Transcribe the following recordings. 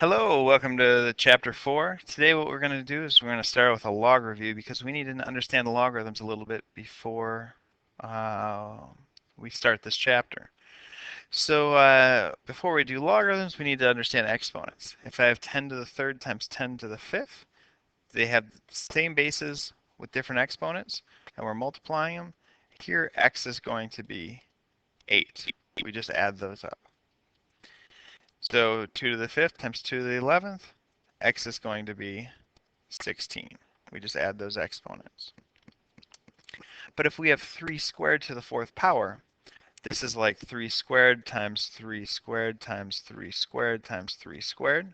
Hello, welcome to chapter 4. Today what we're going to do is we're going to start with a log review because we need to understand the logarithms a little bit before uh, we start this chapter. So before we do logarithms, we need to understand exponents. If I have 10 to the third times 10 to the fifth, they have the same bases with different exponents, and we're multiplying them. Here, x is going to be 8. We just add those up. So 2 to the 5th times 2 to the 11th, x is going to be 16. We just add those exponents. But if we have 3 squared to the 4th power, this is like 3 squared times 3 squared times 3 squared times 3 squared.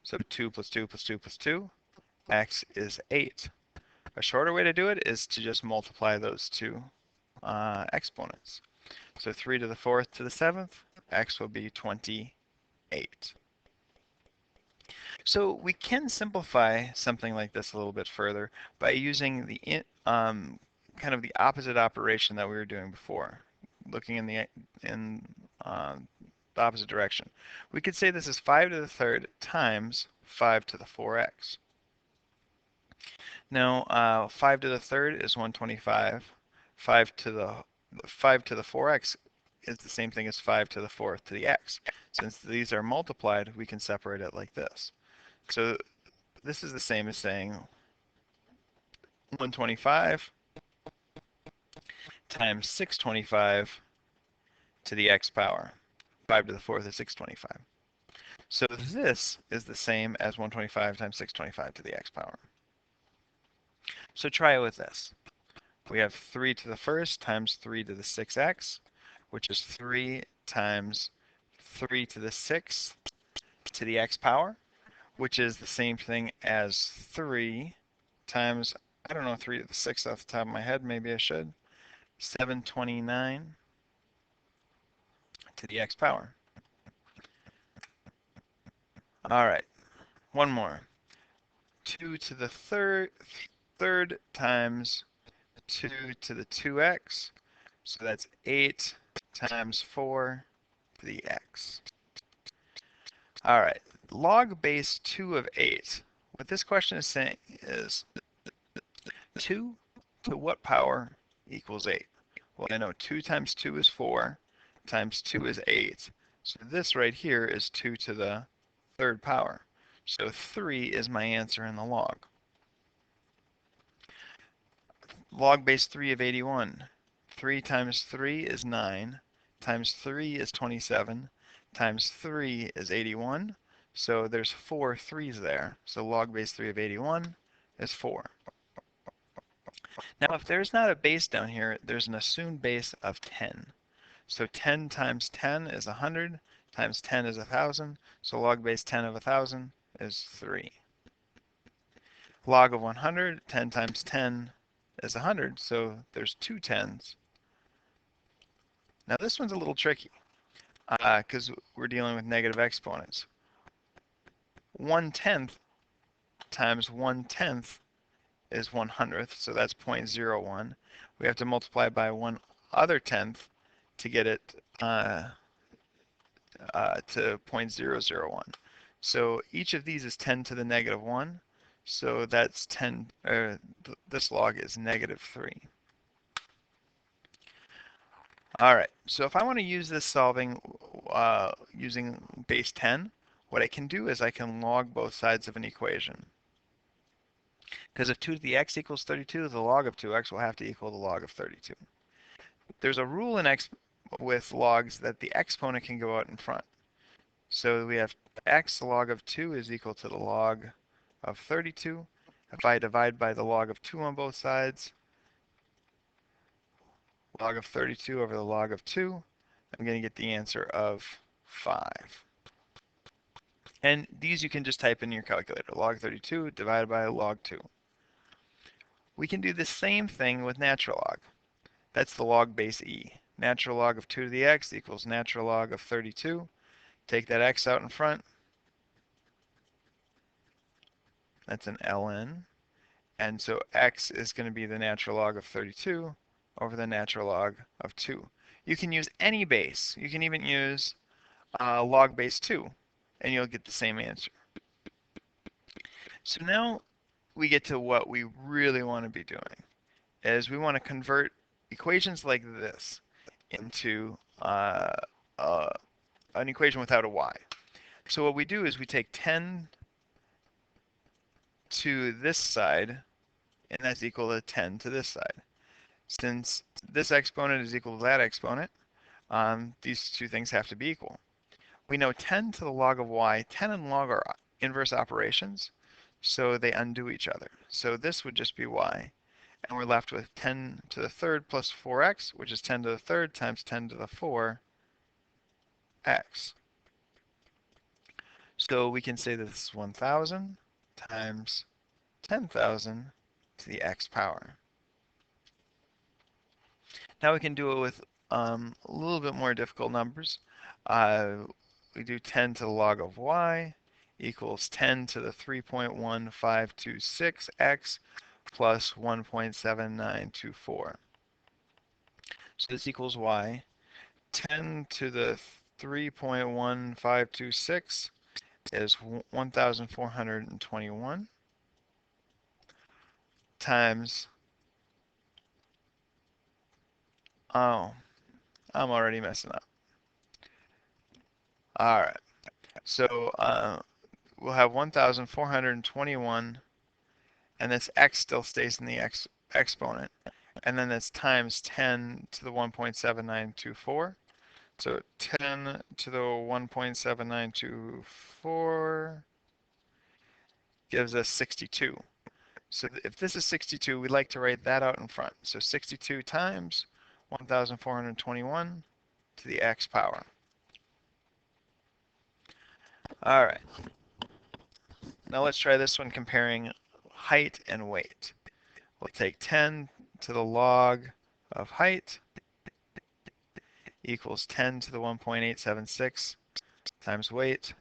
So 2 plus 2 plus 2 plus 2, x is 8. A shorter way to do it is to just multiply those two exponents. So 3 to the 4th to the 7th, x will be 28. So we can simplify something like this a little bit further by using the kind of the opposite operation that we were doing before, looking in the opposite direction. We could say this is 5 to the third times 5 to the 4x. Now, 5 to the third is 125. 5 to the 4x is the same thing as 5 to the fourth to the x. Since these are multiplied, we can separate it like this. So this is the same as saying 125 times 625 to the x power. 5 to the fourth is 625. So this is the same as 125 times 625 to the x power. So try it with this. We have 3 to the first times 3 to the 6x, which is 3 times 3 to the 6th to the x power, which is the same thing as 3 times, I don't know 3 to the 6th off the top of my head, maybe I should, 729 to the x power. All right, one more. 2 to the third times 2 to the 2x, so that's 8 times 4 to the x. All right, log base 2 of 8. What this question is saying is 2 to what power equals 8? Well, I know 2 times 2 is 4, times 2 is 8. So this right here is 2 to the third power. So 3 is my answer in the log. Log base 3 of 81. 3 times 3 is 9, times 3 is 27, times 3 is 81. So there's 4 3's there. So log base 3 of 81 is 4. Now if there's not a base down here, there's an assumed base of 10. So 10 times 10 is 100, times 10 is 1,000, so log base 10 of 1,000 is 3. Log of 100, 10 times 10 is 100, so there's 2 10s. Now this one's a little tricky because we're dealing with negative exponents. 1/10 times 1/10 is 1/100th, so that's 0.01. We have to multiply by 1 other tenth to get it to 0.001. So each of these is 10 to the negative 1, so that's 10, this log is negative 3. All right, so if I want to use this solving using base 10, what I can do is I can log both sides of an equation. Because if 2 to the x equals 32, the log of 2x will have to equal the log of 32. There's a rule in with logs that the exponent can go out in front. So we have x log of 2 is equal to the log of 32. If I divide by the log of 2 on both sides, log of 32 over the log of 2, I'm going to get the answer of 5. And these you can just type in your calculator, log 32 divided by log 2. We can do the same thing with natural log. That's the log base e. Natural log of 2 to the x equals natural log of 32. Take that x out in front. That's an ln. And so x is going to be the natural log of 32 over the natural log of 2. You can use any base. You can even use log base 2, and you'll get the same answer. So now we get to what we really want to be doing, is we want to convert equations like this into uh, an equation without a y. So what we do is we take 10 to this side, and that's equal to 10 to this side. Since this exponent is equal to that exponent, these two things have to be equal. We know 10 to the log of y, 10 and log are inverse operations, so they undo each other. So this would just be y, and we're left with 10 to the third plus 4x, which is 10 to the third times 10 to the 4x. So we can say that this is 1,000 times 10,000 to the x power. Now we can do it with a little bit more difficult numbers. We do 10 to the log of y equals 10 to the 3.1526x plus 1.7924. So this equals y. 10 to the 3.1526 is 1,421 times, oh, I'm already messing up. All right, so we'll have 1,421, and this x still stays in the exponent, and then that's times 10 to the 1.7924. So 10 to the 1.7924 gives us 62. So if this is 62, we'd like to write that out in front. So 62 times 1,421 to the x power. All right. Now let's try this one comparing height and weight. We'll take 10 to the log of height equals 10 to the 1.876 times weight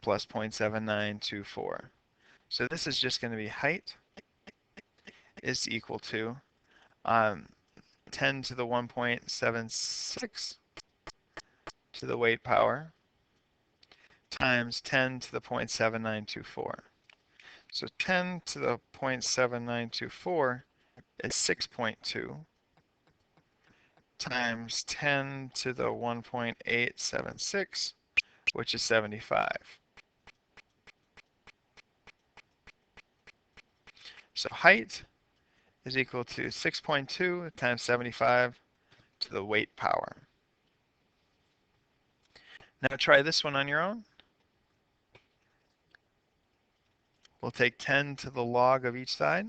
plus 0.7924. So this is just going to be height is equal to 10 to the 1.76 to the weight power times 10 to the 0.7924. So 10 to the 0.7924 is 6.2 times 10 to the 1.876, which is 75. So height is equal to 6.2 times 75 to the weight power. Now try this one on your own. We'll take 10 to the log of each side.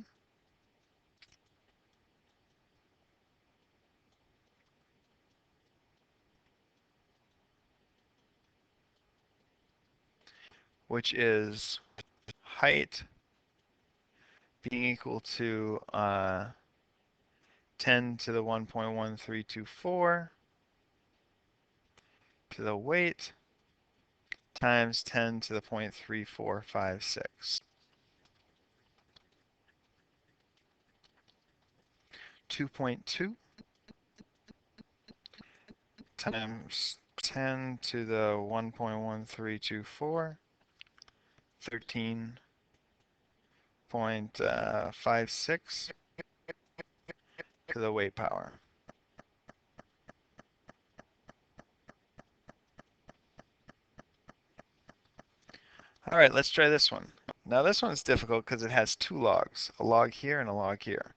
Which is height being equal to 10 to the 1.1324 to the weight times 10 to the 0.3456. 2.2 times 10 to the 1.1324, 13.56 to the weight power. All right, let's try this one. Now this one's difficult because it has two logs, a log here and a log here.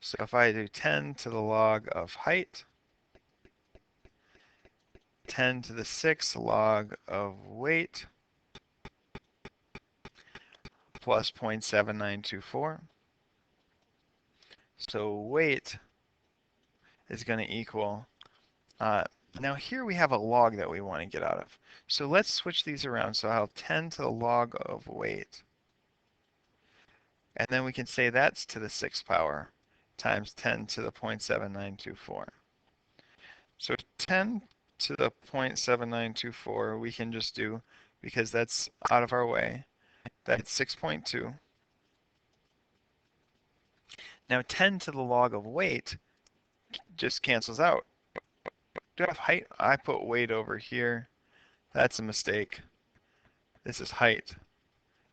So if I do 10 to the log of height, 10 to the 6th log of weight, plus 0.7924. So weight is going to equal, now here we have a log that we want to get out of. So let's switch these around. So I'll have 10 to the log of weight. And then we can say that's to the 6th power times 10 to the 0.7924. So 10 to the 0.7924 we can just do, because that's out of our way. That's 6.2. Now 10 to the log of weight just cancels out. Do I have height? I put weight over here. That's a mistake. This is height.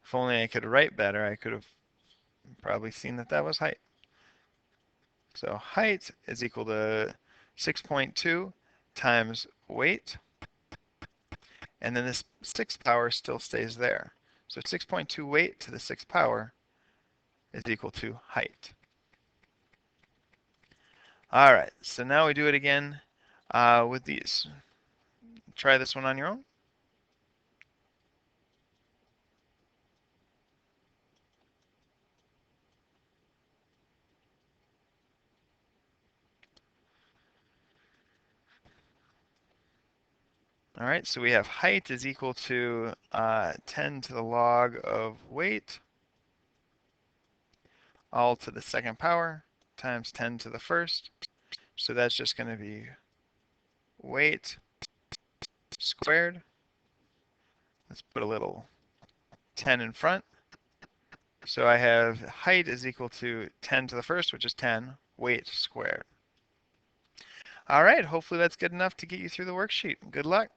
If only I could write better, I could have probably seen that that was height. So height is equal to 6.2 times weight, and then this 6th power still stays there. So 6.2 weight to the 6th power is equal to height. All right, so now we do it again with these. Try this one on your own. All right, so we have height is equal to 10 to the log of weight, all to the 2nd power, times 10 to the 1st. So that's just going to be weight squared. Let's put a little 10 in front. So I have height is equal to 10 to the 1st, which is 10, weight squared. All right, hopefully that's good enough to get you through the worksheet. Good luck.